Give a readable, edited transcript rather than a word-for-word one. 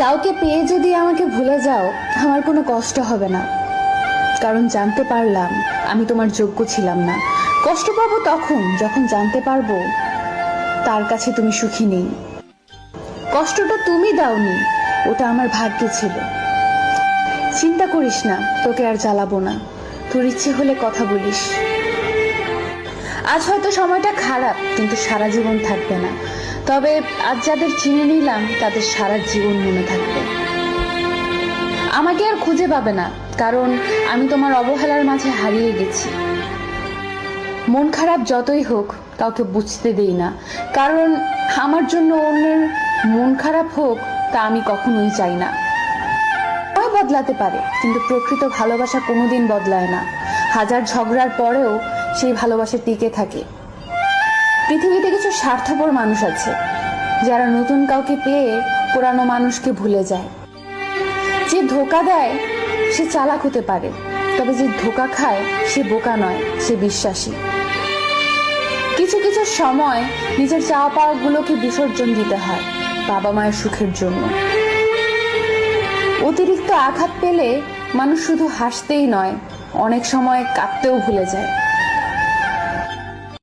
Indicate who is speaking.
Speaker 1: কাউকে পেয়ে যদি আমাকে ভুলে যাও, আমার কোনো কষ্ট হবে না, কারণ জানতে পারলাম আমি তোমার যোগ্য ছিলাম না। কষ্ট পাবো তখন যখন জানতে পারবো তার কাছে তুমি সুখী নেই। কষ্টটা তুমি দাওনি, ওটা আমার ভাগ্যে ছিল। চিন্তা করিস না, তোকে আর জ্বালাবো না। তোর ইচ্ছে হলে কথা বলিস। আজ হয়তো সময়টা খারাপ, কিন্তু সারা জীবন থাকবে না। তবে আজ যাদের চিনে নিলাম তাদের সারা জীবন মনে থাকবে। আমাকে আর খুঁজে পাবে না, কারণ আমি তোমার অবহেলার মাঝে হারিয়ে গেছি। মন খারাপ যতই হোক কাউকে বুঝতে দেই না, কারণ আমার জন্য অন্যের মন খারাপ হোক তা আমি কখনোই চাই না। সময় বদলাতে পারে, কিন্তু প্রকৃত ভালোবাসা কোনোদিন বদলায় না। হাজার ঝগড়ার পরেও সেই ভালোবাসা টিকে থাকে। পৃথিবীতে কিছু স্বার্থপর মানুষ আছে যারা নতুন কাউকে পেয়ে পুরানো মানুষকে ভুলে যায়। যে ধোঁকা দেয় সে চালাক হতে পারে, তবে যে ধোঁকা খায় সে বোকা নয়, সে বিশ্বাসী। কিছু কিছু সময় নিজের চাওয়া পাওয়া গুলোকে বিসর্জন দিতে হয় বাবা মায়ের সুখের জন্য। অতিরিক্ত আঘাত পেলে মানুষ শুধু হাসতেই নয়, অনেক সময় কাঁদতেও ভুলে যায়।